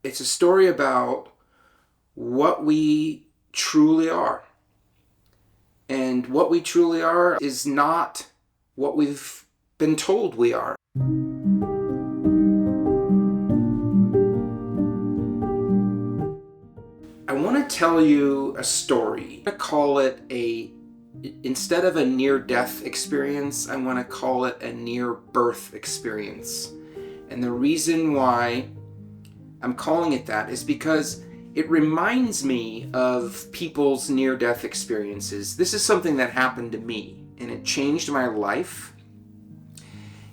It's a story about what we truly are. And what we truly are is not what we've been told we are. I want to tell you a story. I call it instead of a near-death experience, I want to call it a near-birth experience. And the reason why I'm calling it that is because it reminds me of people's near-death experiences. This is something that happened to me, and it changed my life.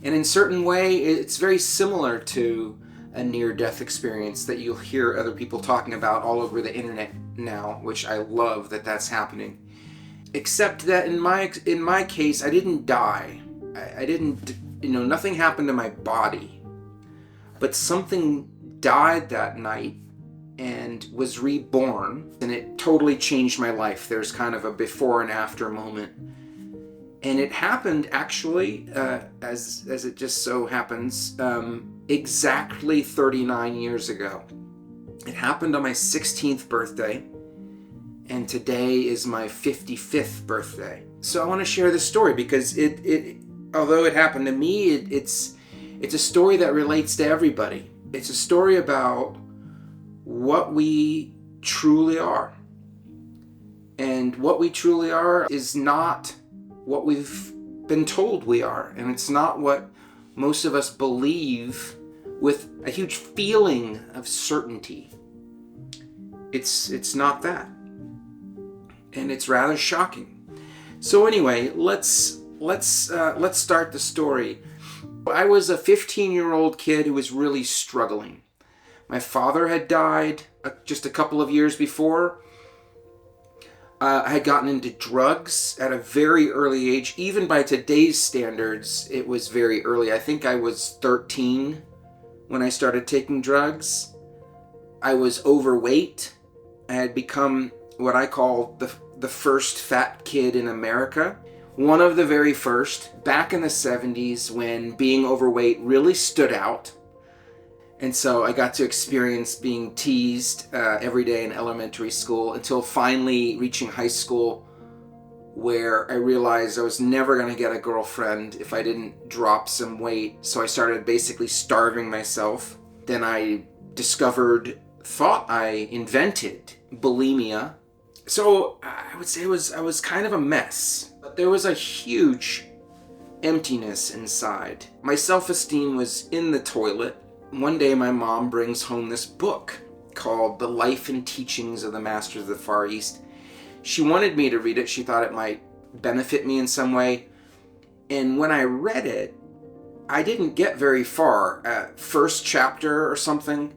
And in a certain way, it's very similar to a near-death experience that you'll hear other people talking about all over the internet now, which I love that that's happening. Except that in my case, I didn't die. I didn't, nothing happened to my body. But something died that night and was reborn, and it totally changed my life. There's kind of a before and after moment. And it happened actually, as it just so happens, exactly 39 years ago. It happened on my 16th birthday, and today is my 55th birthday. So I want to share this story because it although it happened to me, it's a story that relates to everybody. It's a story about what we truly are. And what we truly are is not what we've been told we are. And it's not what most of us believe with a huge feeling of certainty. It's not that. And it's rather shocking. So anyway, let's start the story. I was a 15-year-old kid who was really struggling. My father had died just a couple of years before. I had gotten into drugs at a very early age. Even by today's standards, it was very early. I think I was 13 when I started taking drugs. I was overweight. I had become what I call the first fat kid in America. One of the very first, back in the 70s when being overweight really stood out. And so I got to experience being teased every day in elementary school until finally reaching high school, where I realized I was never going to get a girlfriend if I didn't drop some weight. So I started basically starving myself. Then I thought I invented bulimia. So I would say I was kind of a mess. But there was a huge emptiness inside. My self-esteem was in the toilet. One day my mom brings home this book called The Life and Teachings of the Masters of the Far East. She wanted me to read it. She thought it might benefit me in some way. And when I read it, I didn't get very far. At first chapter or something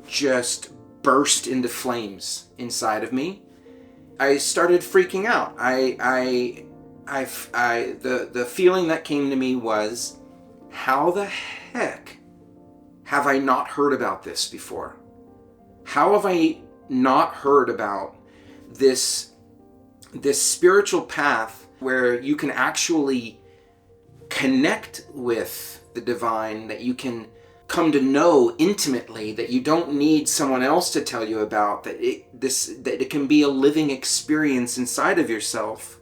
just burst into flames inside of me. I started freaking out. The feeling that came to me was, how the heck have I not heard about this before? How have I not heard about this spiritual path where you can actually connect with the divine, that you can come to know intimately, that you don't need someone else to tell you about, that it can be a living experience inside of yourself?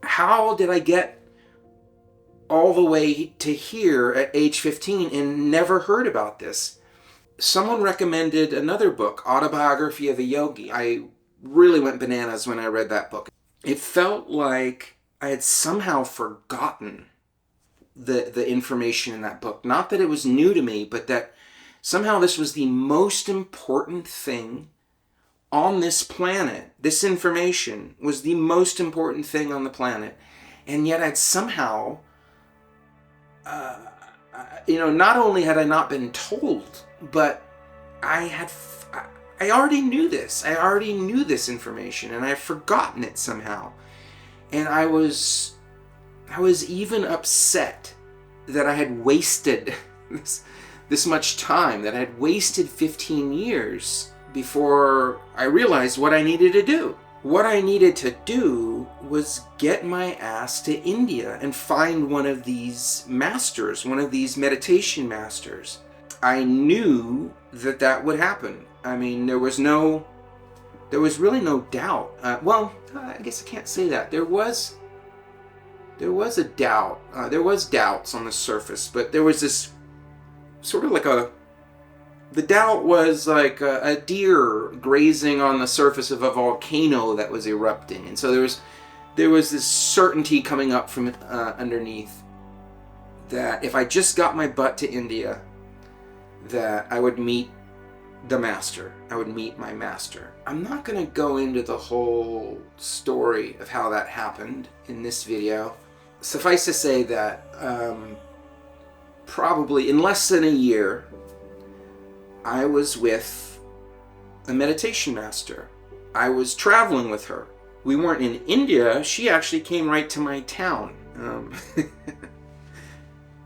How did I get all the way to here at age 15 and never heard about this? Someone recommended another book, Autobiography of a Yogi. I really went bananas when I read that book. It felt like I had somehow forgotten the information in that book. Not that it was new to me, but that somehow this was the most important thing on this planet. This information was the most important thing on the planet. And yet I'd somehow not only had I not been told, but I already knew this. I already knew this information, and I've forgotten it somehow. And I was even upset that I had wasted this much time, that I had wasted 15 years before I realized what I needed to do. What I needed to do was get my ass to India and find one of these masters, one of these meditation masters. I knew that that would happen. I mean, there was really no doubt. I guess I can't say that. There was a doubt. There was doubts on the surface, but there was this sort of like the doubt was like a deer grazing on the surface of a volcano that was erupting. And so there was this certainty coming up from underneath that if I just got my butt to India, that I would meet the master. I would meet my master. I'm not going to go into the whole story of how that happened in this video. Suffice to say that probably in less than a year, I was with a meditation master. I was traveling with her. We weren't in India. She actually came right to my town.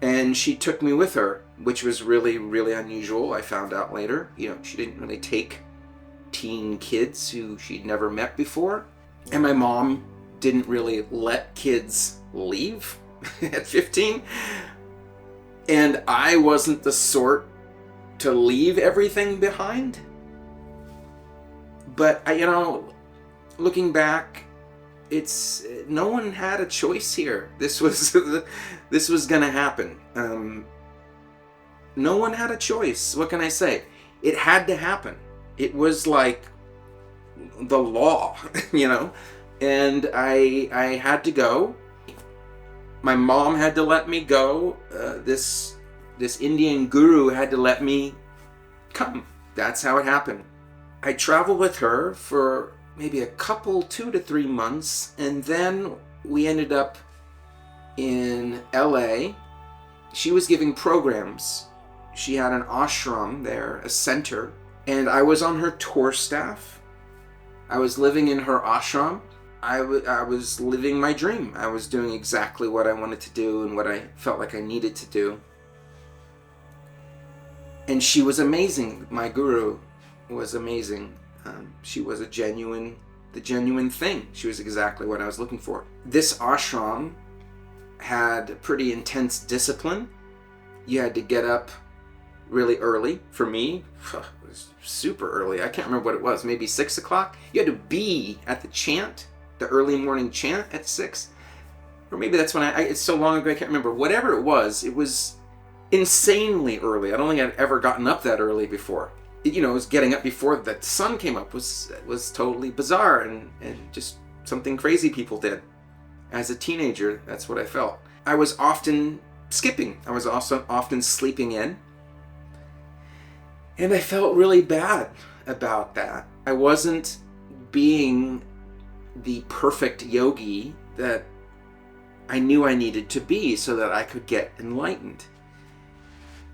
And she took me with her, which was really, really unusual. I found out later. She didn't really take teen kids who she'd never met before. And my mom didn't really let kids leave at 15. And I wasn't the sort to leave everything behind. But, looking back, no one had a choice here. This was gonna happen. No one had a choice. What can I say? It had to happen. It was like the law, and I had to go. My mom had to let me go. This Indian guru had to let me come. That's how it happened. I traveled with her for maybe 2 to 3 months, and then we ended up in LA. She was giving programs. She had an ashram there, a center, and I was on her tour staff. I was living in her ashram. I was living my dream. I was doing exactly what I wanted to do and what I felt like I needed to do. And she was amazing. My guru was amazing. She was the genuine thing. She was exactly what I was looking for. This ashram had pretty intense discipline. You had to get up really early. For me, it was super early. I can't remember what it was, maybe 6 o'clock. You had to be at the chant, the early morning chant at 6. Or maybe that's when it's so long ago I can't remember. Whatever it was insanely early. I don't think I'd ever gotten up that early before. It was getting up before the sun came up was totally bizarre and just something crazy people did. As a teenager, that's what I felt. I was often skipping. I was also often sleeping in. And I felt really bad about that. I wasn't being the perfect yogi that I knew I needed to be so that I could get enlightened.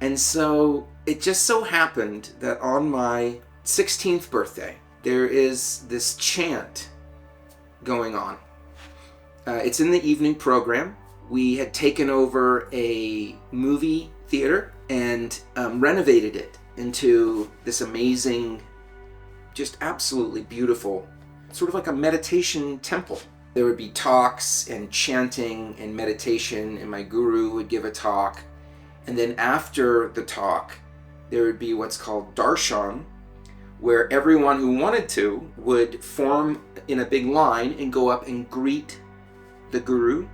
And so it just so happened that on my 16th birthday, there is this chant going on. It's in the evening program. We had taken over a movie theater and renovated it into this amazing, just absolutely beautiful, sort of like a meditation temple. There would be talks and chanting and meditation, and my guru would give a talk. And then after the talk, there would be what's called darshan, where everyone who wanted to would form in a big line and go up and greet the guru.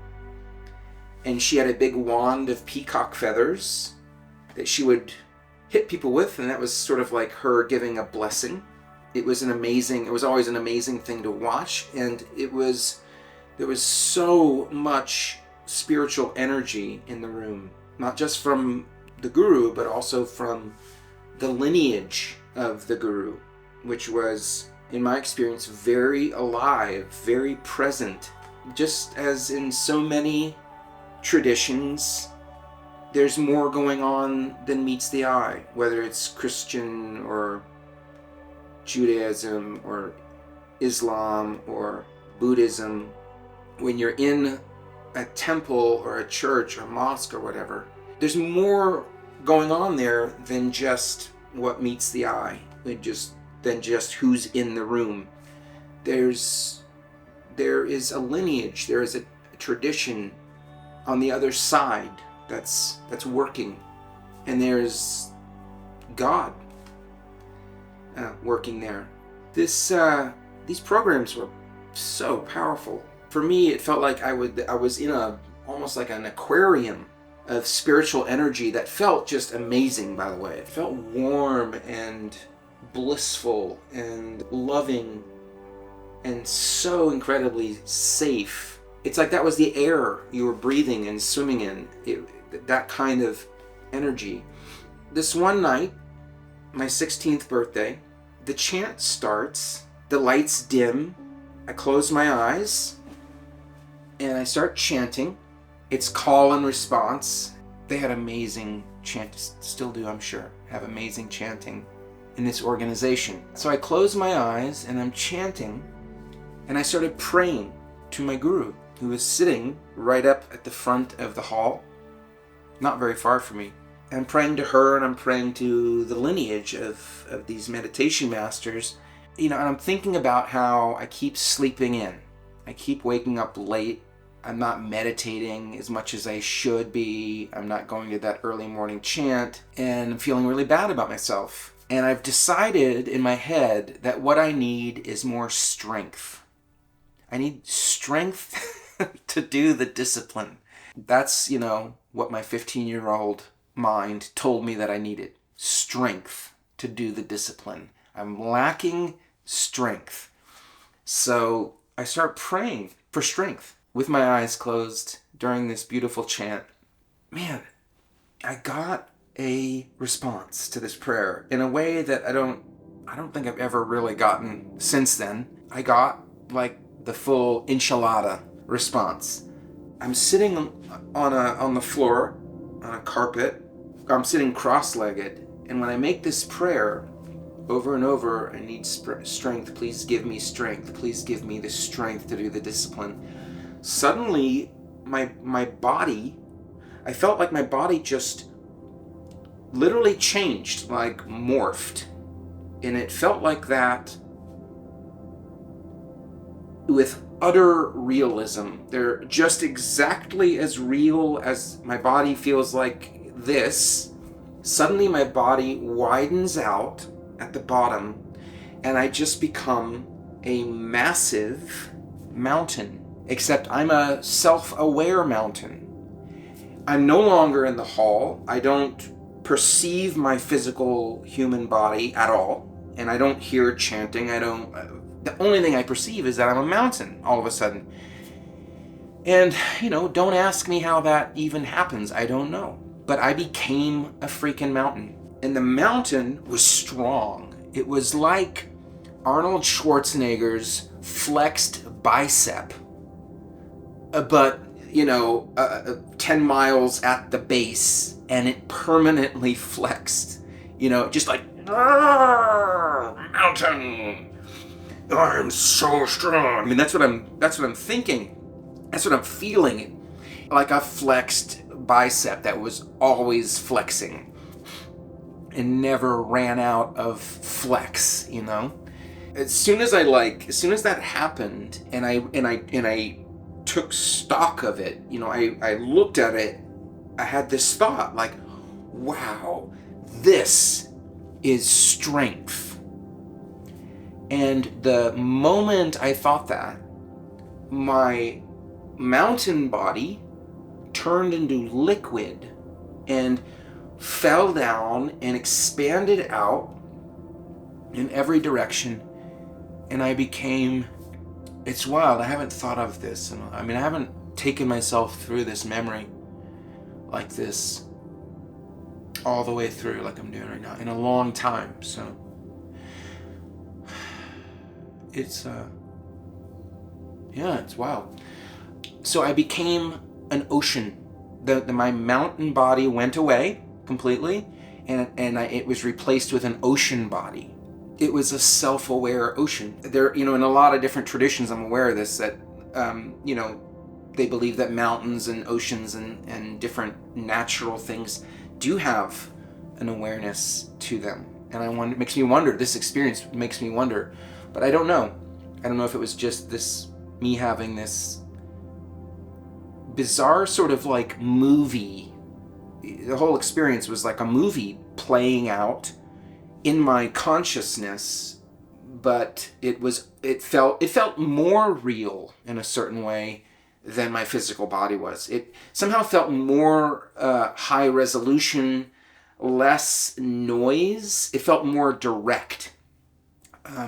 And she had a big wand of peacock feathers that she would hit people with, and that was sort of like her giving a blessing. It was always an amazing thing to watch, and there was so much spiritual energy in the room, not just from the guru, but also from the lineage of the guru, which was, in my experience, very alive, very present. Just as in so many traditions, there's more going on than meets the eye, whether it's Christian or Judaism or Islam or Buddhism. When you're in a temple or a church or mosque or whatever, there's more going on there than just what meets the eye, than just who's in the room. There is a lineage, there is a tradition on the other side that's working, and there's God working there. These programs were so powerful. For me, it felt like I was in almost like an aquarium of spiritual energy that felt just amazing, by the way. It felt warm and blissful and loving and so incredibly safe. It's like that was the air you were breathing and swimming in, that kind of energy. This one night, my 16th birthday, the chant starts, the lights dim, I close my eyes, and I start chanting. It's call and response. They had amazing chant, still do, I'm sure, have amazing chanting in this organization. So I close my eyes and I'm chanting, and I started praying to my guru, who was sitting right up at the front of the hall, not very far from me. I'm praying to her, and I'm praying to the lineage of these meditation masters. And I'm thinking about how I keep sleeping in. I keep waking up late. I'm not meditating as much as I should be. I'm not going to that early morning chant, and I'm feeling really bad about myself. And I've decided in my head that what I need is more strength. I need strength to do the discipline. That's, what my 15-year-old mind told me that I needed. Strength to do the discipline. I'm lacking strength. So I start praying for strength with my eyes closed during this beautiful chant. Man, I got a response to this prayer in a way that I don't think I've ever really gotten since then. I got like the full enchilada response. I'm sitting on the floor on a carpet. I'm sitting cross-legged, and when I make this prayer over and over, I need strength. Please give me strength. Please give me the strength to do the discipline. Suddenly, my body, I felt like my body just literally changed, like morphed. And it felt like that with utter realism. They're just exactly as real as my body feels like this. Suddenly my body widens out at the bottom, and I just become a massive mountain. Except I'm a self-aware mountain. I'm no longer in the hall. I don't perceive my physical human body at all, and I don't hear chanting. The only thing I perceive is that I'm a mountain all of a sudden. And, don't ask me how that even happens. I don't know. But I became a freaking mountain. And the mountain was strong. It was like Arnold Schwarzenegger's flexed bicep. But 10 miles at the base, and it permanently flexed. Just like, mountain. I'm so strong. I mean, that's what I'm thinking. That's what I'm feeling. Like a flexed bicep that was always flexing and never ran out of flex, As soon as that happened, and I took stock of it, I looked at it, I had this thought like, wow, this is strength. And the moment I thought that, my mountain body turned into liquid and fell down and expanded out in every direction, and I became, it's wild, I haven't thought of this, I haven't taken myself through this memory like this all the way through like I'm doing right now in a long time. So it's wild. So I became an ocean. My mountain body went away completely, and it was replaced with an ocean body. It was a self-aware ocean. There, in a lot of different traditions, I'm aware of this, that they believe that mountains and oceans and different natural things do have an awareness to them. And it makes me wonder, this experience makes me wonder, but I don't know. I don't know if it was just me having this bizarre sort of like movie. The whole experience was like a movie playing out in my consciousness, but it felt more real in a certain way than my physical body was. It somehow felt more high resolution, less noise. It felt more direct.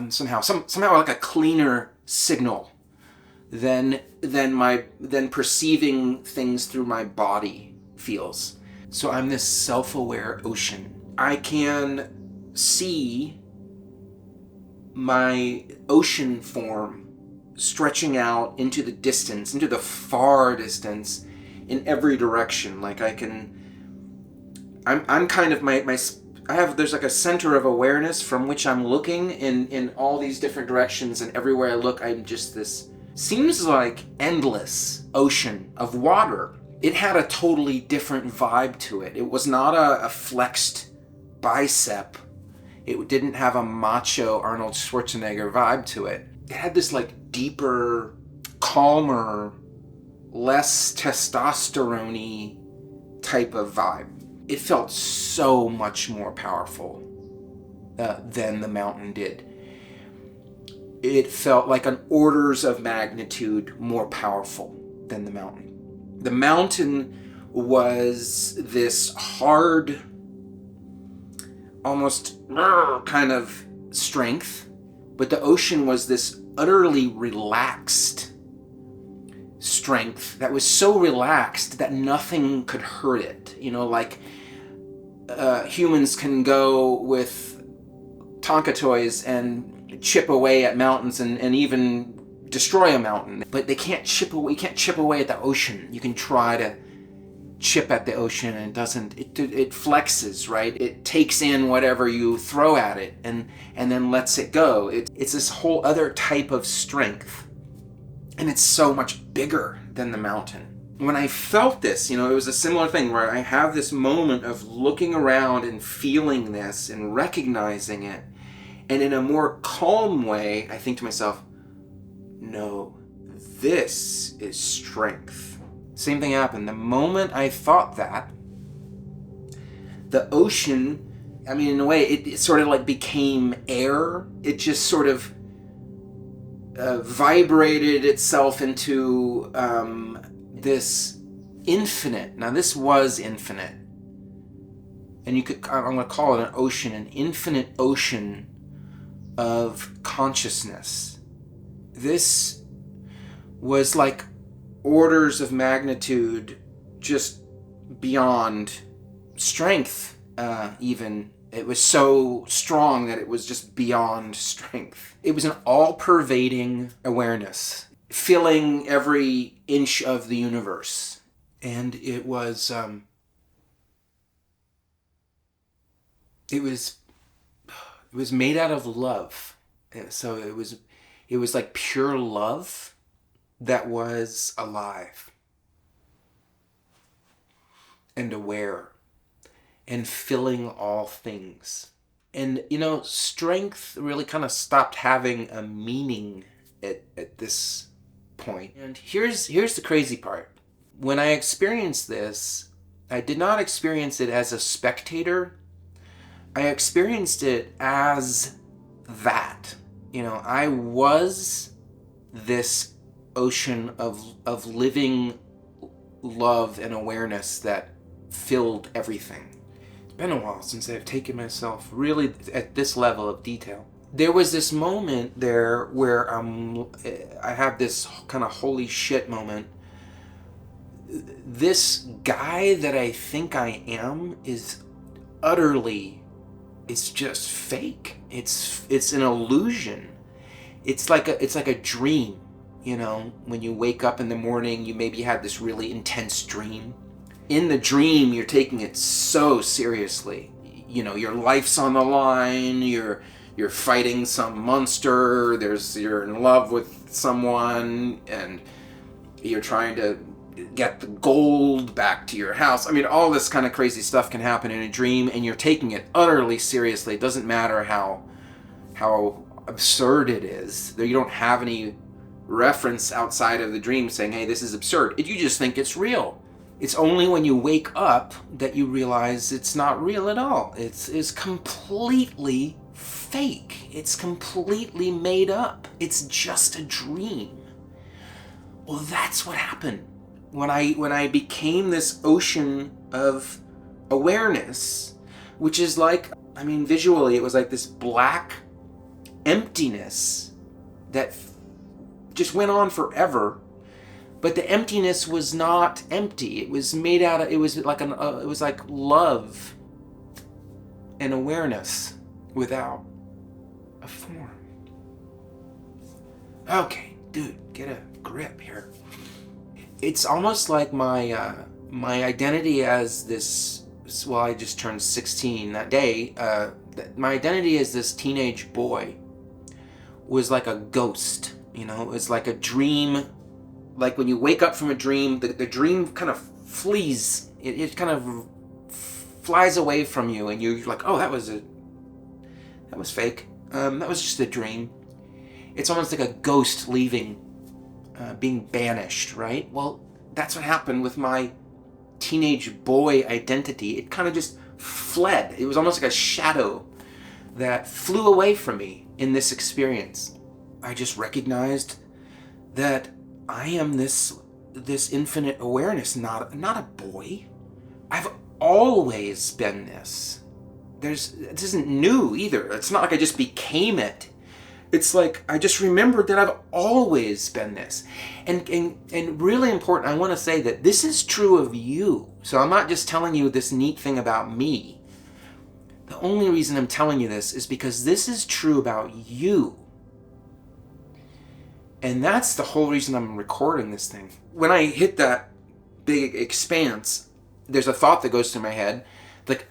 Somehow like a cleaner signal than perceiving things through my body feels. So I'm this self-aware ocean. I can see my ocean form stretching out into the distance, into the far distance, in every direction. Like I'm kind of there's like a center of awareness from which I'm looking in all these different directions, and everywhere I look, I'm just this, seems like endless ocean of water. It had a totally different vibe to it. It was not a flexed bicep. It didn't have a macho Arnold Schwarzenegger vibe to it. It had this like deeper, calmer, less testosterone-y type of vibe. It felt so much more powerful than the mountain did. It felt like an orders of magnitude more powerful than the mountain. The mountain was this hard, almost kind of strength, but the ocean was this utterly relaxed strength that was so relaxed that nothing could hurt it. You know, like humans can go with Tonka toys and chip away at mountains and even destroy a mountain, but they can't chip away. You can't chip away at the ocean. You can try to chip at the ocean, and it flexes, right? It takes in whatever you throw at it and then lets it go. It's this whole other type of strength, and it's so much bigger than the mountain. When I felt this, it was a similar thing where I have this moment of looking around and feeling this and recognizing it, and in a more calm way, I think to myself, no, this is strength. Same thing happened. The moment I thought that, the ocean, in a way, it sort of like became air. It just sort of vibrated itself into this infinite. Now, this was infinite. And I'm going to call it an ocean, an infinite ocean of consciousness. This was like orders of magnitude just beyond strength, even. It was so strong that it was just beyond strength. It was an all-pervading awareness, filling every inch of the universe. And it was made out of love. So it was like pure love that was alive and aware and filling all things. And, strength really kind of stopped having a meaning at this point. And here's the crazy part. When I experienced this, I did not experience it as a spectator. I experienced it as that. I was this ocean of living love and awareness that filled everything. It's been a while since I've taken myself really at this level of detail. There was this moment there where I have this kind of holy shit moment. This guy that I think I am is utterly, it's just fake. It's an illusion. It's like a dream. When you wake up in the morning, you maybe had this really intense dream. In the dream, you're taking it so seriously. Your life's on the line. You're fighting some monster. You're in love with someone, and you're trying to get the gold back to your house. All this kind of crazy stuff can happen in a dream, and you're taking it utterly seriously. It doesn't matter how absurd it is. You don't have any reference outside of the dream saying, hey, this is absurd. You just think it's real. It's only when you wake up that you realize it's not real at all. It's completely fake. It's completely made up. It's just a dream. Well, that's what happened when I became this ocean of awareness, which is like, I mean, visually, it was like this black emptiness that just went on forever. But the emptiness was not empty. It was made out of, it was like love and awareness without a form. Okay, dude, get a grip here. It's almost like my identity as this, well, I just turned 16 that day. My identity as this teenage boy was like a ghost, you know? It was like a dream. Like when you wake up from a dream, the dream kind of flees. It kind of flies away from you, and you're like, oh, that was fake. That was just a dream. It's almost like a ghost leaving, being banished, right? Well, that's what happened with my teenage boy identity. It kind of just fled. It was almost like a shadow that flew away from me in this experience. I just recognized that I am this infinite awareness, not a boy. I've always been this. This isn't new either. It's not like I just became it. It's like I just remembered that I've always been this. And really important, I want to say that this is true of you. So I'm not just telling you this neat thing about me. The only reason I'm telling you this is because this is true about you. And that's the whole reason I'm recording this thing. When I hit that big expanse, there's a thought that goes through my head, like,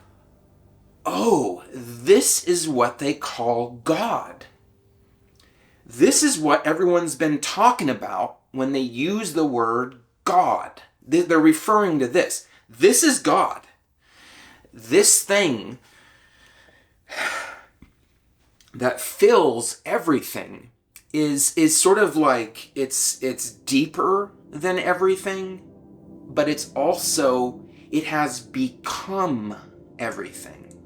oh, this is what they call God. This is what everyone's been talking about when they use the word God. They're referring to this. This is God. This thing that fills everything is sort of like, it's deeper than everything, but it's also, it has become everything.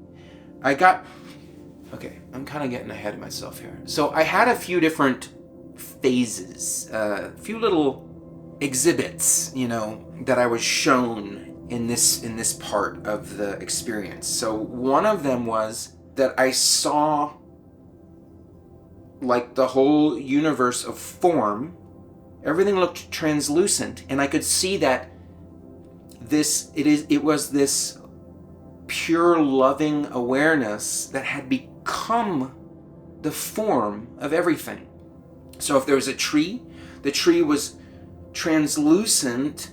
Okay, I'm kind of getting ahead of myself here. So I had a few different phases, a few little exhibits, you know, that I was shown in this part of the experience. So one of them was that I saw like the whole universe of form. Everything looked translucent, and I could see that it was this pure loving awareness that had become the form of everything. So if there was a tree, the tree was translucent,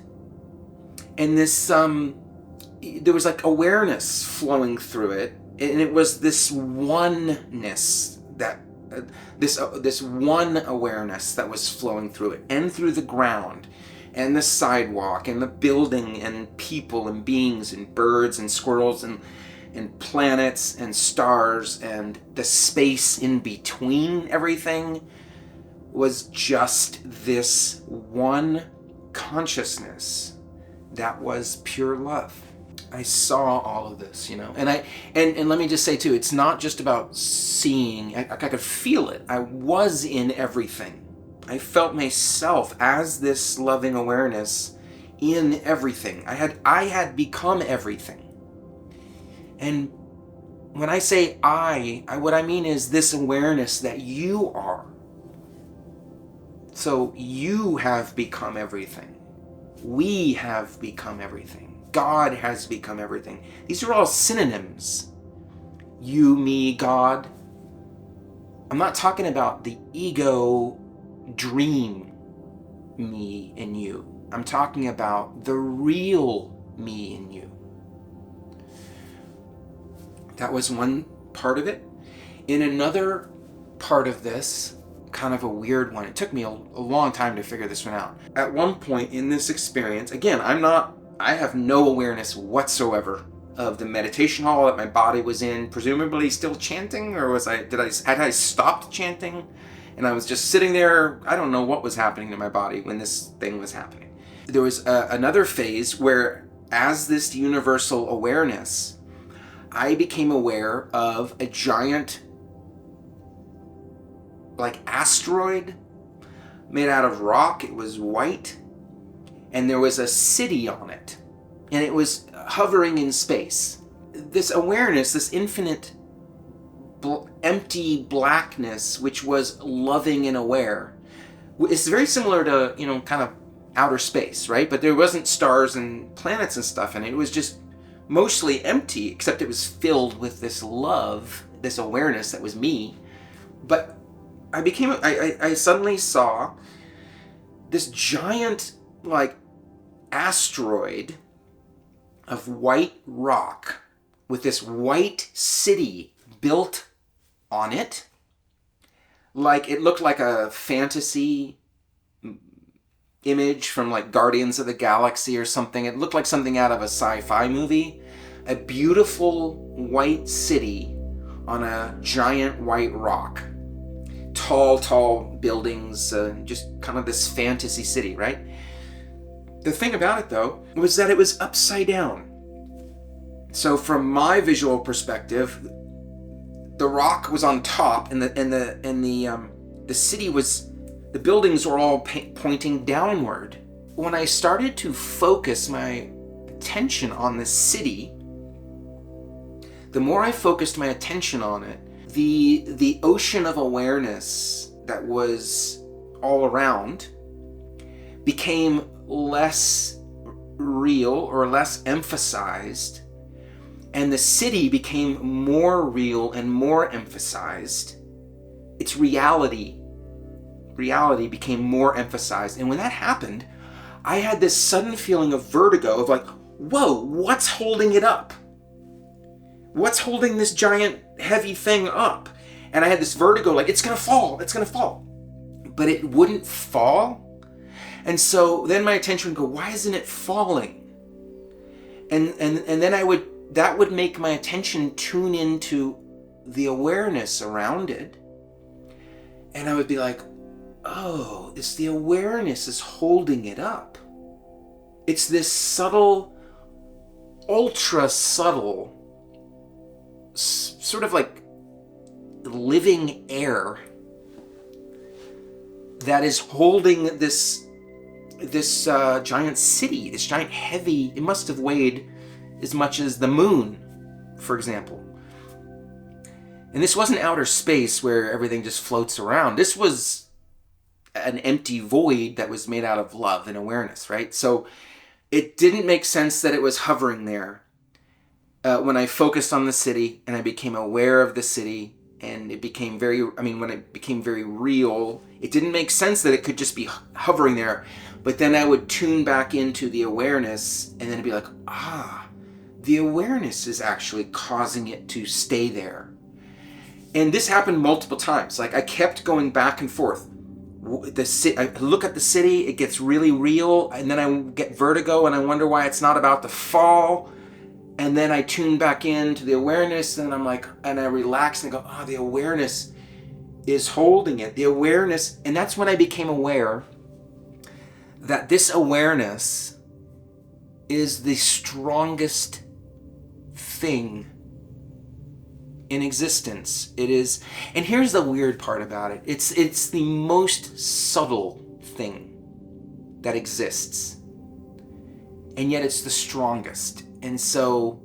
and this there was like awareness flowing through it, and it was this oneness that this one awareness that was flowing through it, and through the ground and the sidewalk and the building and people and beings and birds and squirrels and planets and stars, and the space in between everything was just this one consciousness that was pure love. I saw all of this, you know, and let me just say too, it's not just about seeing. I could feel it. I was in everything. I felt myself as this loving awareness in everything. I had become everything. And when I say I, what I mean is this awareness that you are. So you have become everything. We have become everything. God has become everything. These are all synonyms. You, me, God. I'm not talking about the ego dream me and you. I'm talking about the real me and you. That was one part of it. In another part of this, kind of a weird one, it took me a long time to figure this one out. At one point in this experience, again, I have no awareness whatsoever of the meditation hall that my body was in, presumably still chanting, or had I stopped chanting and I was just sitting there? I don't know what was happening to my body when this thing was happening. there was another phase where, as this universal awareness, I became aware of a giant, like, asteroid made out of rock. It was white, and there was a city on it, and it was hovering in space. This awareness, this infinite empty blackness, which was loving and aware, it's very similar to, kind of outer space, right? But there wasn't stars and planets and stuff in it. It was just mostly empty, except it was filled with this love, this awareness that was me. But I suddenly saw this giant, like, asteroid of white rock with this white city built on it. Like, it looked like a fantasy image from, like, Guardians of the Galaxy or something. It looked like something out of a sci-fi movie. A beautiful white city on a giant white rock. Tall buildings, just kind of this fantasy city, right? The thing about it, though, was that it was upside down. So from my visual perspective, the rock was on top, and the city was, the buildings were all pointing downward. When I started to focus my attention on the city, the more I focused my attention on it, the ocean of awareness that was all around became less real or less emphasized, and the city became more real and more emphasized. Its reality became more emphasized. And when that happened, I had this sudden feeling of vertigo, of like, whoa, what's holding it up? What's holding this giant heavy thing up? And I had this vertigo, like, it's gonna fall. But it wouldn't fall. And so then my attention would go, why isn't it falling? And then that would make my attention tune into the awareness around it. And I would be like, oh, it's the awareness is holding it up. It's this subtle, ultra subtle, sort of like living air that is holding this giant city, this giant heavy, it must have weighed as much as the moon, for example. And this wasn't outer space where everything just floats around. This was an empty void that was made out of love and awareness, right? So it didn't make sense that it was hovering there. When I focused on the city and I became aware of the city, and it became when it became very real, it didn't make sense that it could just be hovering there. But then I would tune back into the awareness, and then it'd be like, the awareness is actually causing it to stay there. And this happened multiple times. Like, I kept going back and forth. I look at the city, it gets really real, and then I get vertigo, and I wonder why it's not about to fall. And then I tune back into the awareness, and I'm like, and I relax and I go, the awareness is holding it. The awareness, and that's when I became aware that this awareness is the strongest thing in existence. It is, and here's the weird part about it. It's the most subtle thing that exists, and yet it's the strongest. And so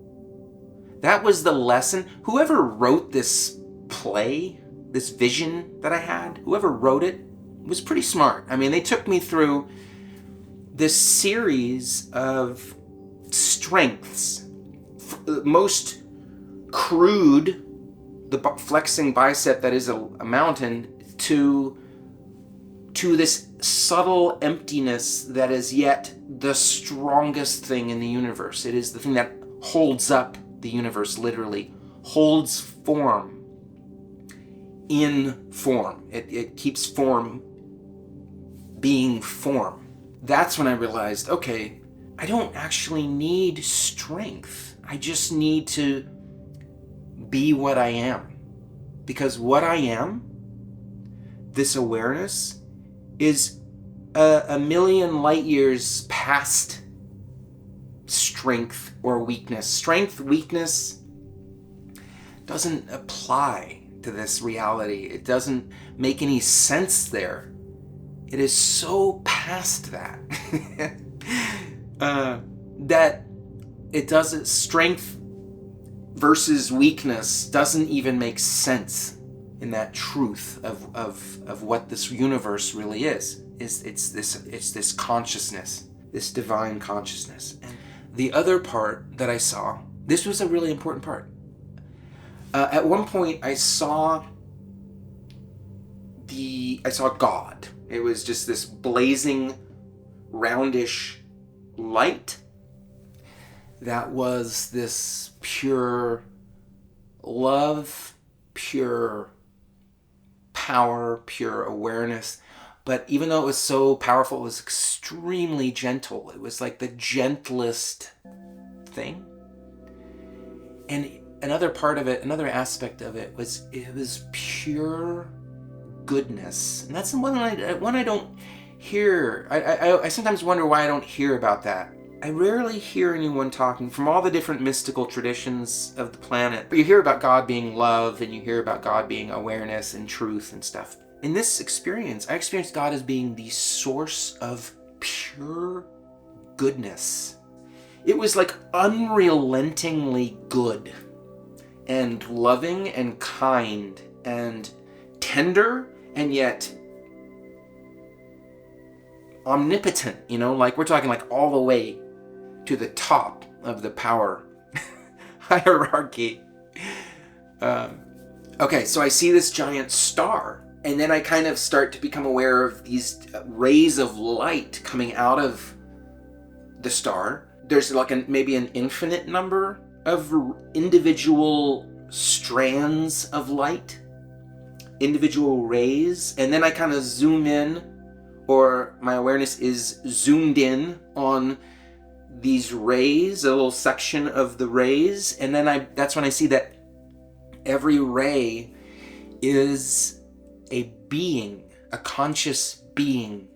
that was the lesson. Whoever wrote this play, this vision that I had, whoever wrote it was pretty smart. I mean, they took me through this series of strengths, most crude, the flexing bicep that is a mountain, to this subtle emptiness that is yet the strongest thing in the universe. It is the thing that holds up the universe, literally holds form in form. It keeps form being form. That's when I realized, okay, I don't actually need strength. I just need to be what I am. Because what I am, this awareness, is a million light years past strength or weakness. Strength, weakness doesn't apply to this reality. It doesn't make any sense there. It is so past that that it doesn't, strength versus weakness doesn't even make sense in that truth of what this universe really is. It's this consciousness, this divine consciousness. And the other part that I saw, this was a really important part. At one point I saw God. It was just this blazing, roundish light that was this pure love, pure power, pure awareness. But even though it was so powerful, it was extremely gentle. It was like the gentlest thing. And another part of it, another aspect of it was pure goodness. And that's one I don't hear. I sometimes wonder why I don't hear about that. I rarely hear anyone talking from all the different mystical traditions of the planet. But you hear about God being love, and you hear about God being awareness and truth and stuff. In this experience, I experienced God as being the source of pure goodness. It was like unrelentingly good and loving and kind and tender, and yet omnipotent, like we're talking like all the way to the top of the power hierarchy. Okay, so I see this giant star, and then I kind of start to become aware of these rays of light coming out of the star. There's like maybe an infinite number of individual strands of light, individual rays, and then I kind of zoom in, or my awareness is zoomed in on these rays, a little section of the rays, and then that's when I see that every ray is a being, a conscious being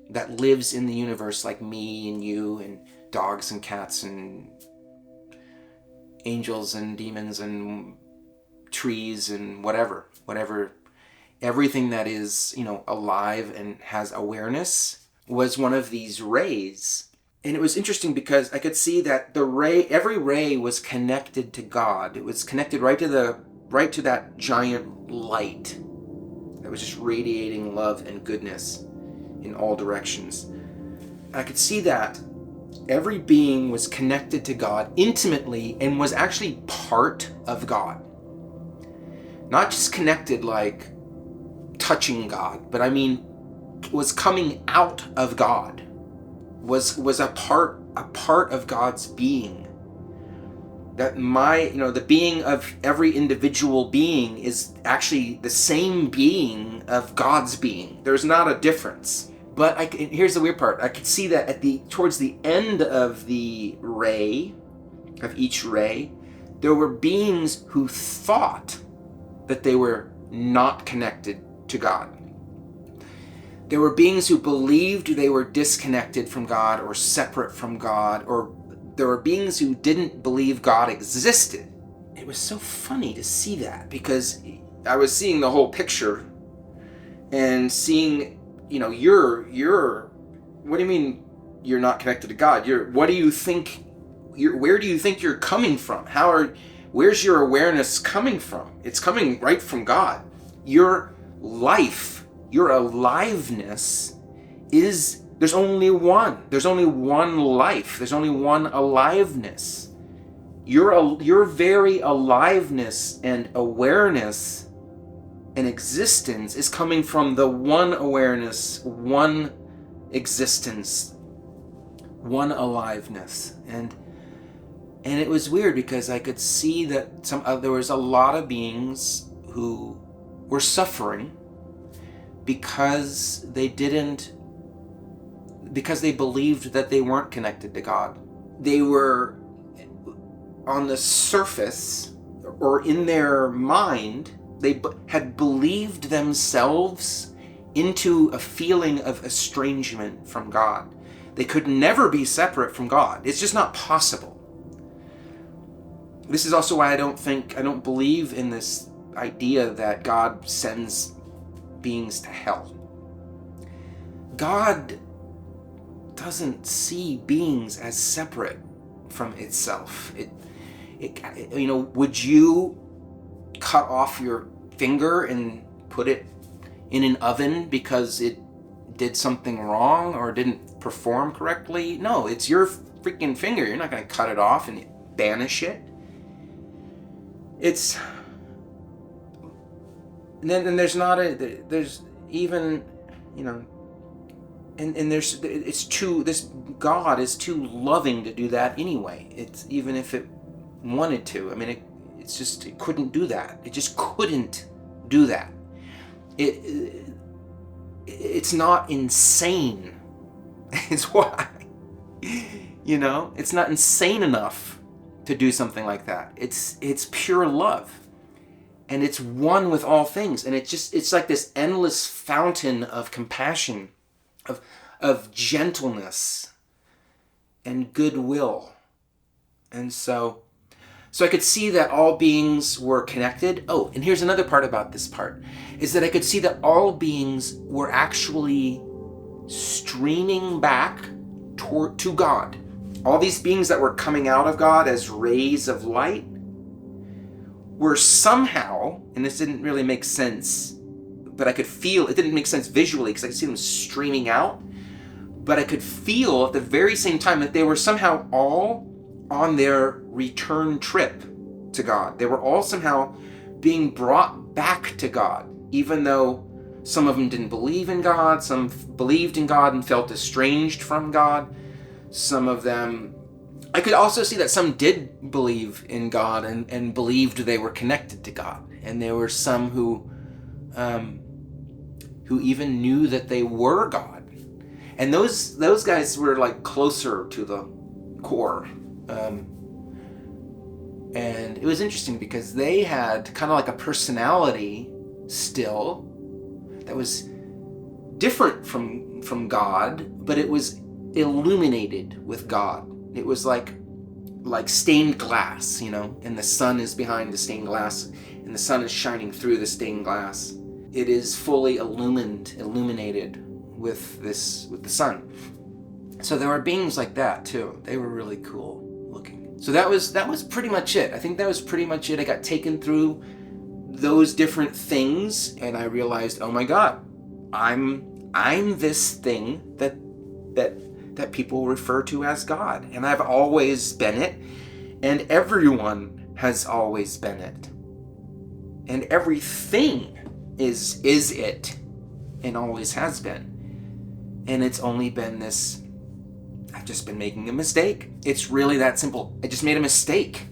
that lives in the universe like me and you and dogs and cats and angels and demons and trees and whatever, everything that is, alive and has awareness was one of these rays. And it was interesting because I could see that every ray was connected to God. It was connected right to that giant light that was just radiating love and goodness in all directions. I could see that every being was connected to God intimately and was actually part of God. Not just connected like touching God, but I mean was coming out of God. Was a part of God's being. That the being of every individual being is actually the same being of God's being. There's not a difference. But here's the weird part. I could see that towards the end of the ray, of each ray, there were beings who thought that they were not connected to God. There were beings who believed they were disconnected from God or separate from God, or there were beings who didn't believe God existed. It was so funny to see that, because I was seeing the whole picture and seeing, you're what do you mean you're not connected to God? Where do you think you're coming from? Where's your awareness coming from? It's coming right from God. Your life, your aliveness there's only one. There's only one life. There's only one aliveness. Your very aliveness and awareness and existence is coming from the one awareness, one existence, one aliveness. And it was weird because I could see that there was a lot of beings who were suffering because they believed that they weren't connected to God. They were on the surface, or in their mind, they had believed themselves into a feeling of estrangement from God. They could never be separate from God. It's just not possible. This is also why I don't believe in this idea that God sends beings to hell. God doesn't see beings as separate from itself. Would you cut off your finger and put it in an oven because it did something wrong or didn't perform correctly? No, it's your freaking finger. You're not going to cut it off and banish it. It's... And then there's even, and this God is too loving to do that anyway. It's even if it wanted to. I mean, it couldn't do that. It just couldn't do that. It's not insane. It's why. It's not insane enough to do something like that. It's pure love. And it's one with all things. And it's like this endless fountain of compassion, of gentleness and goodwill. And so I could see that all beings were connected. Oh, and here's another part about this part, is that I could see that all beings were actually streaming back to God. All these beings that were coming out of God as rays of light were somehow, and this didn't really make sense, but I could feel, it didn't make sense visually because I could see them streaming out, but I could feel at the very same time that they were somehow all on their return trip to God. They were all somehow being brought back to God, even though some of them didn't believe in God, some believed in God and felt estranged from God. Some of them, I could also see that some did believe in God and believed they were connected to God. And there were some who even knew that they were God. And those guys were like closer to the core. And it was interesting because they had kind of like a personality still that was different from God, but it was illuminated with God. It was like stained glass, and the sun is behind the stained glass, and the sun is shining through the stained glass. It is fully illuminated with the sun. So there were beings like that too. They were really cool looking. So that was pretty much it. I think that was pretty much it. I got taken through those different things, and I realized, oh my God, I'm this thing that people refer to as God, and I've always been it, and everyone has always been it, and everything is it, and always has been, and it's only been this. I've just been making a mistake. It's really that simple. I just made a mistake.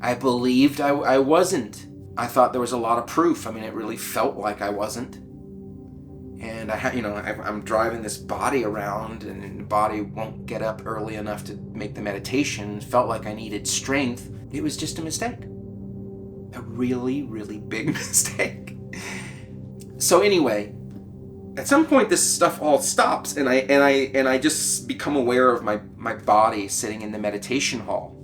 I believed I wasn't. I thought there was a lot of proof. I mean, it really felt like I wasn't. And I'm driving this body around, and the body won't get up early enough to make the meditation. It felt like I needed strength. It was just a mistake. A really, really big mistake. So anyway, at some point this stuff all stops, and I just become aware of my body sitting in the meditation hall.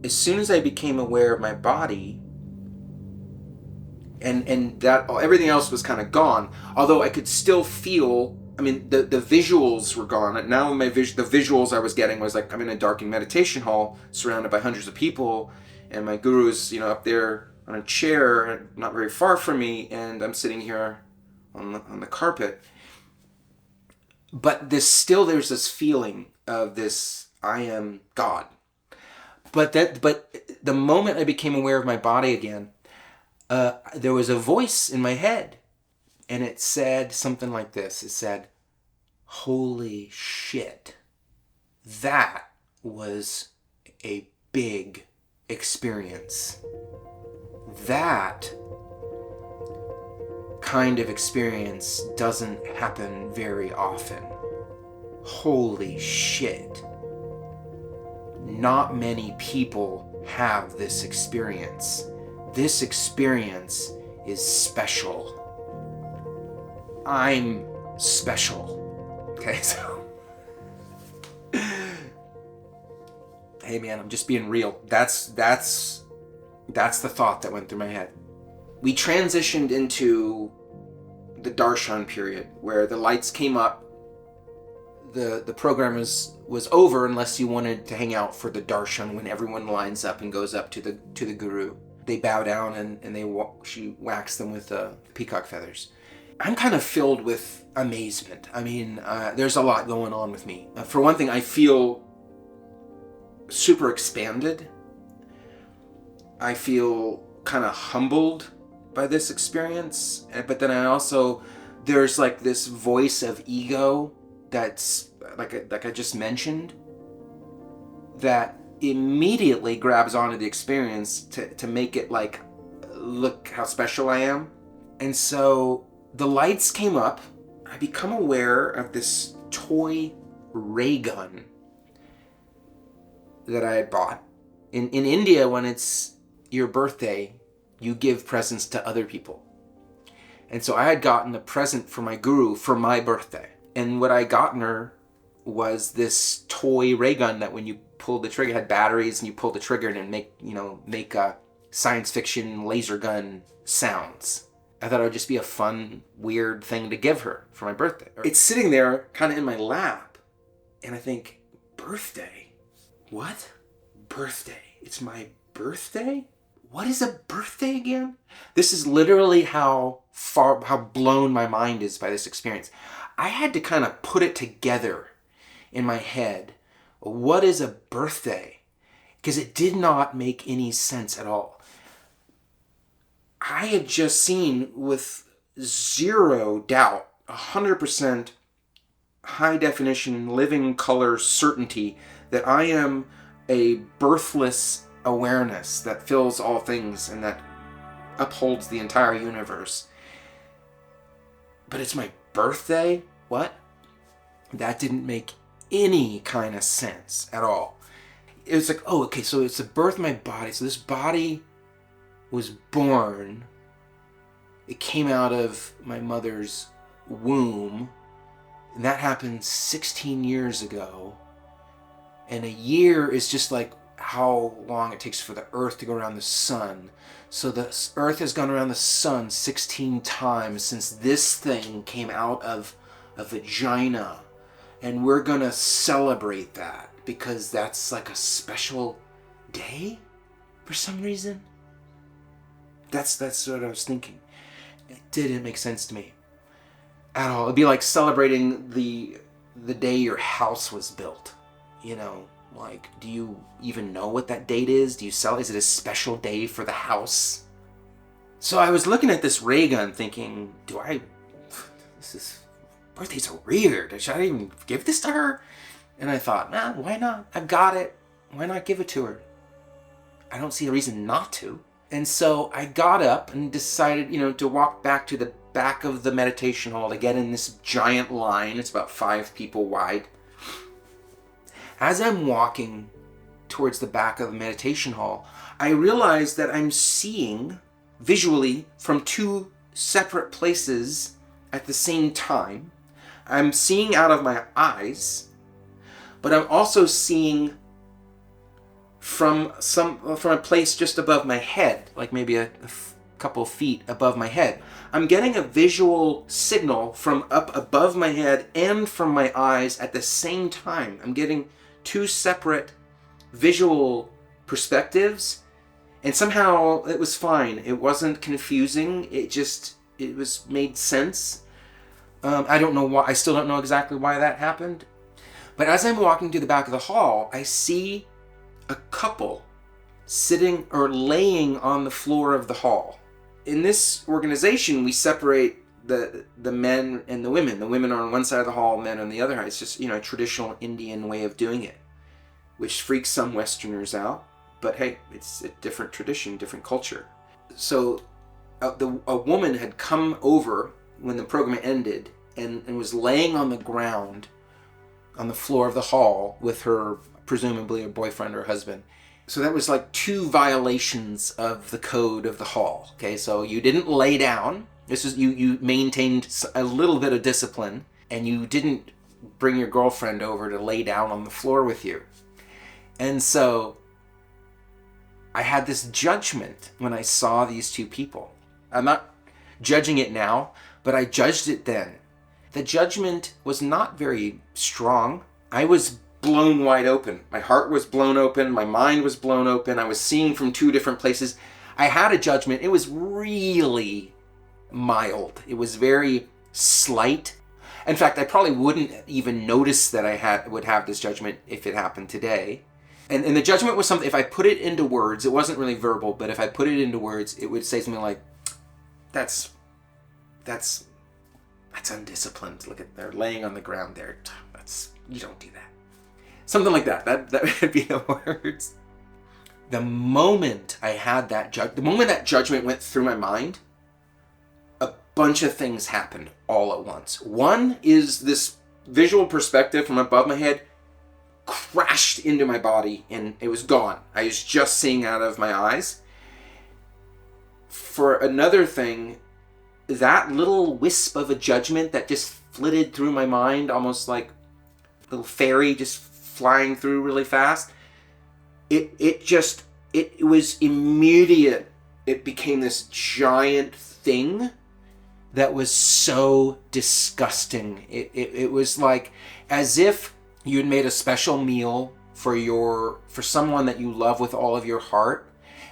As soon as I became aware of my body, and that everything else was kind of gone, although I could still feel. I mean, the visuals were gone. Now the visuals I was getting was like I'm in a darkened meditation hall surrounded by hundreds of people, and my guru's up there on a chair not very far from me, and I'm sitting here on the carpet. But there's this feeling of this, I am God. But the moment I became aware of my body again, there was a voice in my head, and it said something like this. It said, "Holy shit, that was a big experience. That kind of experience doesn't happen very often. Holy shit. Not many people have this experience. This experience is special." I'm special. Okay, so hey man, I'm just being real. That's the thought that went through my head. We transitioned into the darshan period where the lights came up. The program was over unless you wanted to hang out for the darshan, when everyone lines up and goes up to the guru. They bow down and she whacks them with peacock feathers. I'm kind of filled with amazement. I mean, there's a lot going on with me. For one thing, I feel super expanded. I feel kind of humbled by this experience, but then there's like this voice of ego that's like I just mentioned, that immediately grabs onto the experience to make it like, look how special I am. And so the lights came up. I become aware of this toy ray gun that I had bought. In India, when it's your birthday, you give presents to other people. And so I had gotten a present for my guru for my birthday. And what I gotten her was this toy ray gun that when you pulled the trigger, had batteries, and you pulled the trigger and make science fiction laser gun sounds. I thought it would just be a fun, weird thing to give her for my birthday. It's sitting there kind of in my lap, and I think, birthday? What? Birthday? It's my birthday? What is a birthday again? This is literally how blown my mind is by this experience. I had to kind of put it together in my head. What is a birthday? Because it did not make any sense at all. I had just seen with zero doubt, 100% high definition, living color certainty that I am a birthless awareness that fills all things and that upholds the entire universe. But it's my birthday? What? That didn't make any kind of sense at all. It was like, oh, okay, so it's the birth of my body. So this body was born. It came out of my mother's womb. And that happened 16 years ago. And a year is just like how long it takes for the earth to go around the sun. So the earth has gone around the sun 16 times since this thing came out of a vagina. And we're gonna celebrate that because that's like a special day for some reason. That's what I was thinking. It didn't make sense to me at all. It'd be like celebrating the day your house was built. You know, like, do you even know what that date is? Is it a special day for the house? So I was looking at this ray gun thinking, birthdays are weird. Should I even give this to her? And I thought, nah, why not? I've got it. Why not give it to her? I don't see a reason not to. And so I got up and decided, to walk back to the back of the meditation hall to get in this giant line. It's about 5 people wide. As I'm walking towards the back of the meditation hall, I realize that I'm seeing visually from 2 separate places at the same time. I'm seeing out of my eyes, but I'm also seeing from a place just above my head, like maybe a couple feet above my head. I'm getting a visual signal from up above my head and from my eyes at the same time. I'm getting 2 separate visual perspectives, and somehow it was fine. It wasn't confusing. It was made sense. I don't know why. I still don't know exactly why that happened. But as I'm walking to the back of the hall, I see a couple sitting or laying on the floor of the hall. In this organization, we separate the men and the women. The women are on one side of the hall, men on the other side. It's just, a traditional Indian way of doing it, which freaks some Westerners out. But hey, it's a different tradition, different culture. So a woman had come over when the program ended and was laying on the ground on the floor of the hall with her, presumably her boyfriend or husband. So that was like 2 violations of the code of the hall. Okay, so you didn't lay down. This is you maintained a little bit of discipline, and you didn't bring your girlfriend over to lay down on the floor with you. And so I had this judgment when I saw these 2 people. I'm not judging it now, but I judged it then. The judgment was not very strong. I was blown wide open. My heart was blown open. My mind was blown open. I was seeing from 2 different places. I had a judgment. It was really mild. It was very slight. In fact, I probably wouldn't even notice that I would have this judgment if it happened today. And the judgment was something, if I put it into words, it wasn't really verbal, but if I put it into words, it would say something like, that's undisciplined. Look at, they're laying on the ground there. You don't do that. Something like that. That would be the words. The moment I had the moment that judgment went through my mind, a bunch of things happened all at once. One is this visual perspective from above my head crashed into my body and it was gone. I was just seeing out of my eyes. For another thing, that little wisp of a judgment that just flitted through my mind, almost like a little fairy just flying through really fast, it was immediate. It became this giant thing that was so disgusting. It was like as if you had made a special meal for someone that you love with all of your heart,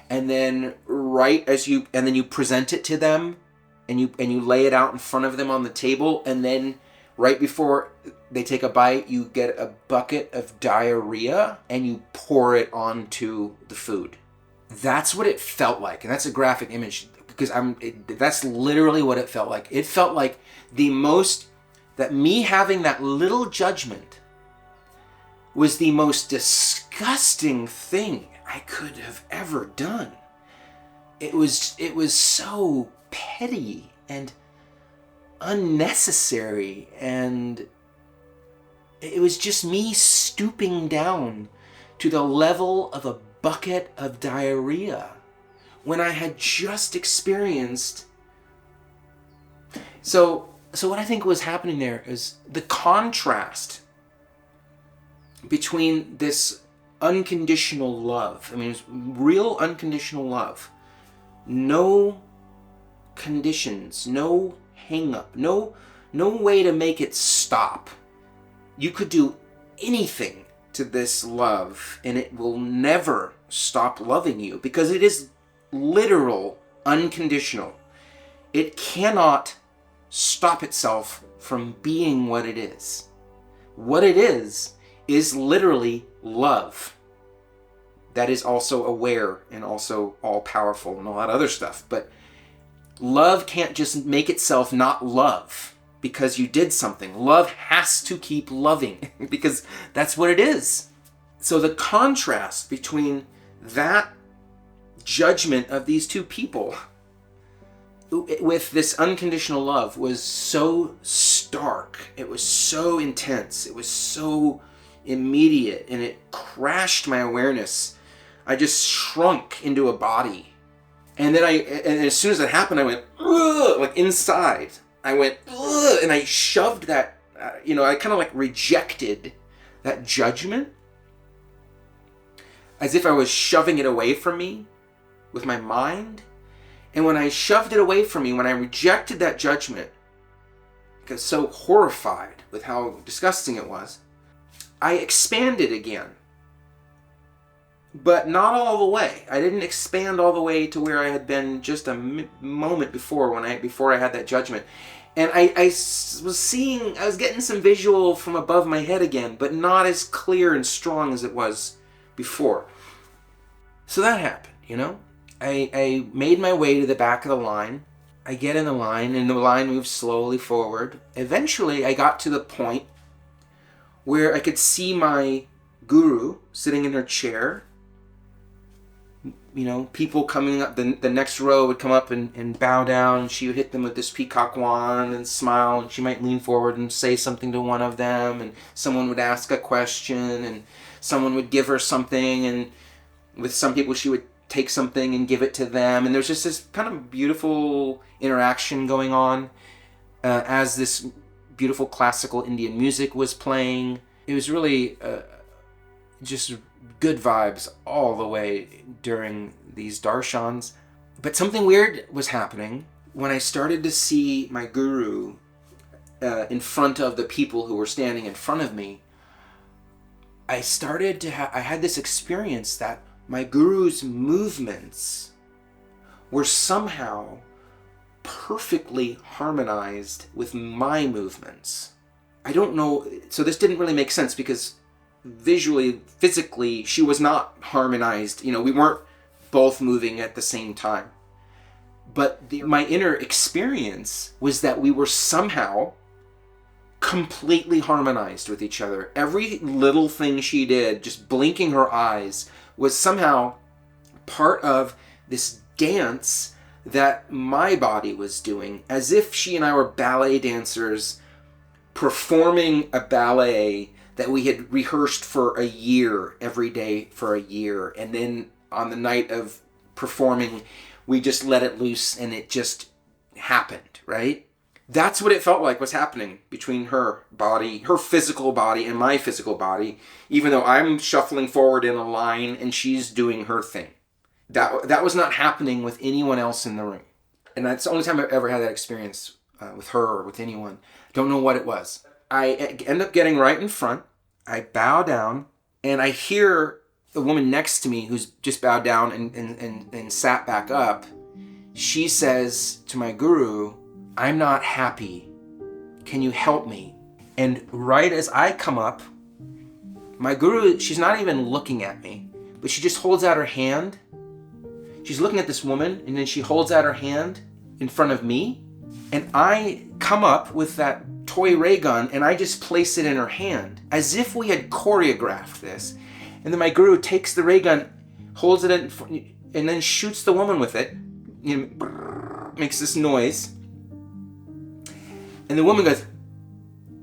and then you present it to them, and you lay it out in front of them on the table, and then right before they take a bite, you get a bucket of diarrhea and you pour it onto the food. That's what it felt like, and that's a graphic image because that's literally what it felt like. It felt like that me having that little judgment was the most disgusting thing I could have ever done. It was so petty and unnecessary, and it was just me stooping down to the level of a bucket of diarrhea when I had just experienced. So what I think was happening there is the contrast between this unconditional love. I mean, it's real unconditional love. No conditions, no hang up, no way to make it stop. You could do anything to this love and it will never stop loving you because it is literal, unconditional. It cannot stop itself from being what it is. What it is literally love. That is also aware and also all-powerful and a lot of other stuff. But love can't just make itself not love because you did something. Love has to keep loving because that's what it is. So the contrast between that judgment of these 2 people with this unconditional love was so stark. It was so intense. It was so immediate, and it crashed my awareness. I just shrunk into a body. And then as soon as it happened, I went, ugh, like inside. I went, ugh, and I shoved that, I kind of like rejected that judgment as if I was shoving it away from me with my mind. And when I shoved it away from me, when I rejected that judgment, I got so horrified with how disgusting it was, I expanded again. But not all the way. I didn't expand all the way to where I had been just a moment before before I had that judgment. And I was getting some visual from above my head again, but not as clear and strong as it was before. So that happened, I made my way to the back of the line. I get in the line, and the line moves slowly forward. Eventually, I got to the point where I could see my guru sitting in her chair. People coming up, the next row would come up and bow down, and she would hit them with this peacock wand and smile, and she might lean forward and say something to one of them, and someone would ask a question, and someone would give her something, and With some people, she would take something and give it to them. And there's just this kind of beautiful interaction going on as this beautiful classical Indian music was playing. It was really just good vibes all the way during these darshans. But something weird was happening when I started to see my guru in front of the people who were standing in front of me. I had this experience that my guru's movements were somehow perfectly harmonized with my movements. I don't know, so this didn't really make sense because visually, physically, she was not harmonized. We weren't both moving at the same time. But my inner experience was that we were somehow completely harmonized with each other. Every little thing she did, just blinking her eyes, was somehow part of this dance that my body was doing, as if she and I were ballet dancers performing a ballet that we had rehearsed for a year, every day for a year. And then on the night of performing, we just let it loose and it just happened, right? That's what it felt like was happening between her body, her physical body, and my physical body, even though I'm shuffling forward in a line and she's doing her thing. That was not happening with anyone else in the room. And that's the only time I've ever had that experience with her or with anyone. Don't know what it was. I end up getting right in front. I bow down and I hear the woman next to me who's just bowed down and sat back up. She says to my guru, "I'm not happy. Can you help me?" And right as I come up, my guru, she's not even looking at me, but she just holds out her hand. She's looking at this woman, and then she holds out her hand in front of me. And I come up with that toy ray gun, and I just place it in her hand, as if we had choreographed this. And then my guru takes the ray gun, holds it in, and then shoots the woman with it. Makes this noise. And the woman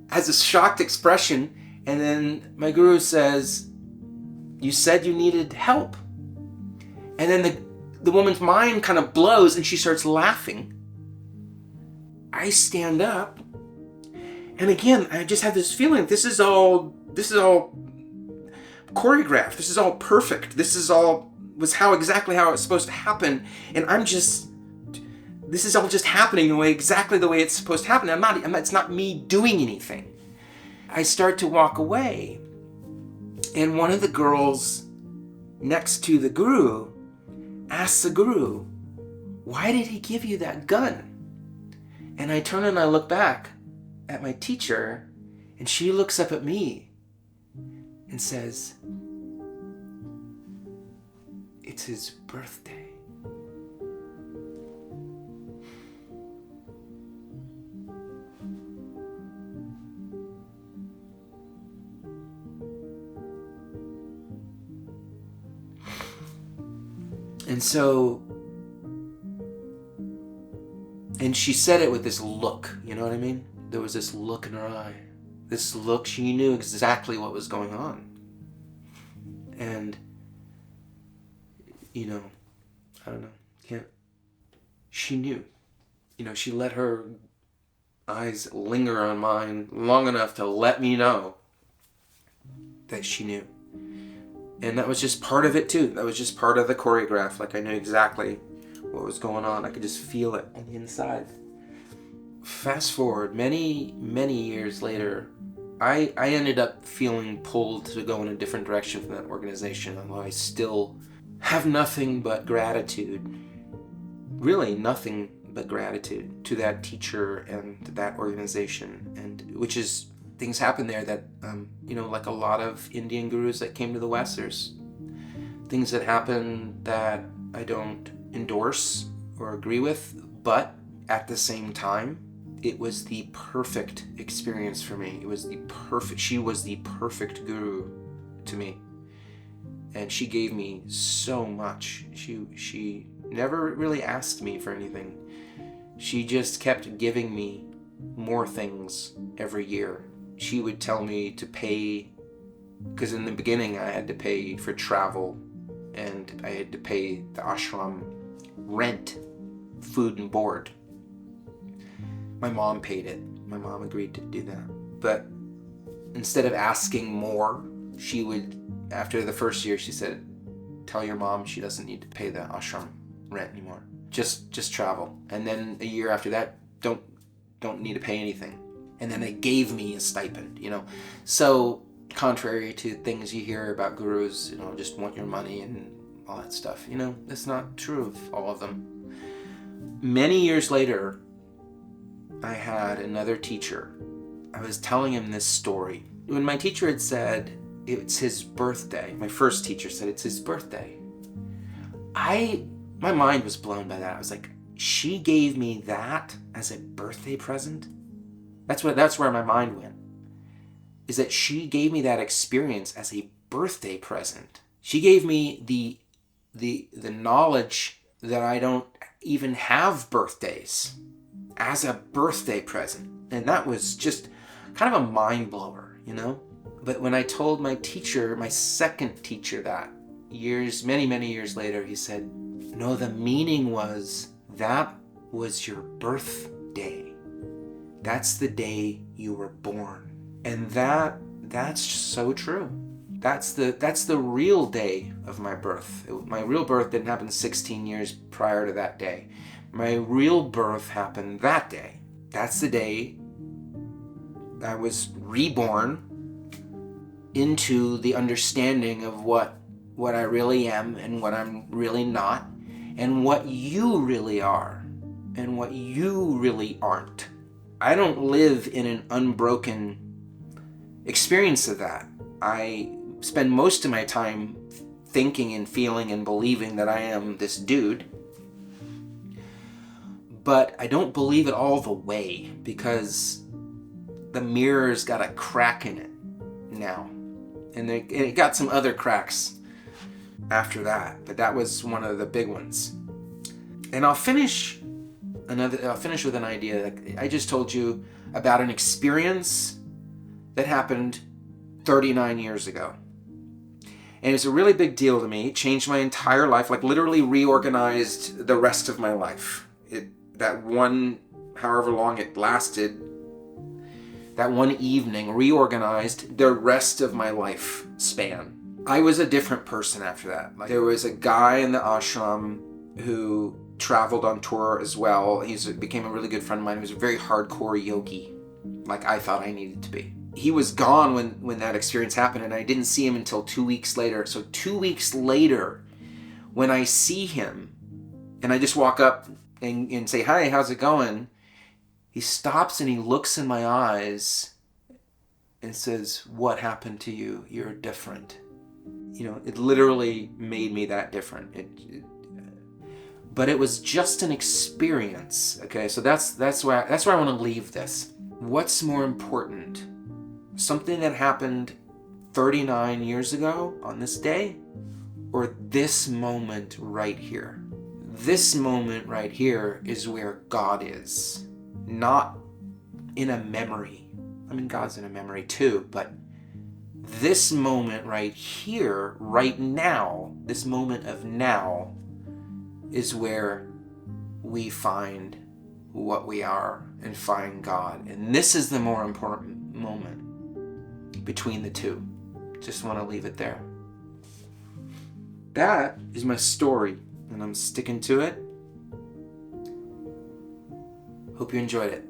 has a shocked expression, and then my guru says, "You said you needed help." And then the woman's mind kind of blows and she starts laughing. I stand up, and again, I just have this feeling this is all choreographed. This is all perfect. This is all was exactly how it was supposed to happen. And this is all just happening exactly the way it's supposed to happen. It's not me doing anything. I start to walk away, and one of the girls next to the guru asks the guru, "Why did he give you that gun?" And I turn and I look back at my teacher, and she looks up at me and says, "It's his birthday." And she said it with this look, you know what I mean? There was this look in her eye. This look, she knew exactly what was going on. And, I don't know, she knew. She let her eyes linger on mine long enough to let me know that she knew. And that was just part of it too. That was just part of the choreograph. Like, I knew exactly what was going on. I could just feel it on the inside. Fast forward many, many years later, I ended up feeling pulled to go in a different direction from that organization, although I still have nothing but gratitude. Really nothing but gratitude to that teacher and to that organization. And which is, things happen there that, like a lot of Indian gurus that came to the West, there's things that happen that I don't endorse or agree with, but at the same time, it was the perfect experience for me. She was the perfect guru to me. And she gave me so much. She never really asked me for anything. She just kept giving me more things every year. She would tell me to pay, because in the beginning I had to pay for travel and I had to pay the ashram rent, food and board. My mom paid it. My mom agreed to do that. But instead of asking more, she would, after the first year, she said, tell your mom she doesn't need to pay the ashram rent anymore. Just travel. And then a year after that, don't need to pay anything. And then they gave me a stipend, So contrary to things you hear about gurus, just want your money and all that stuff, that's not true of all of them. Many years later, I had another teacher. I was telling him this story. When my teacher had said it's his birthday, my first teacher said it's his birthday, my mind was blown by that. I was like, she gave me that as a birthday present? That's where my mind went. Is that she gave me that experience as a birthday present. She gave me the knowledge that I don't even have birthdays as a birthday present. And that was just kind of a mind blower, But when I told my teacher, my second teacher that, many years later, he said, no, the meaning was that was your birthday. That's the day you were born. And that's so true. That's the real day of my birth. My real birth didn't happen 16 years prior to that day. My real birth happened that day. That's the day I was reborn into the understanding of what I really am and what I'm really not, and what you really are and what you really aren't. I don't live in an unbroken experience of that. I spend most of my time thinking and feeling and believing that I am this dude, but I don't believe it all the way because the mirror's got a crack in it now, and it got some other cracks after that, but that was one of the big ones. And I'll finish with an idea. I just told you about an experience that happened 39 years ago. And it's a really big deal to me. It changed my entire life, like literally reorganized the rest of my life. That one, however long it lasted, that one evening reorganized the rest of my life span. I was a different person after that. There was a guy in the ashram who traveled on tour as well. He became a really good friend of mine. He was a very hardcore yogi, like I thought I needed to be. He was gone when that experience happened, and I didn't see him until 2 weeks later. So 2 weeks later, when I see him, and I just walk up and say, hi, how's it going? He stops and he looks in my eyes and says, what happened to you? You're different. It literally made me that different. But it was just an experience. Okay, so that's where I want to leave this. What's more important? Something that happened 39 years ago on this day, or this moment right here? This moment right here is where God is, not in a memory. I mean, God's in a memory too, but this moment right here, right now, this moment of now, is where we find what we are and find God. And this is the more important moment between the two. Just want to leave it there. That is my story, and I'm sticking to it. Hope you enjoyed it.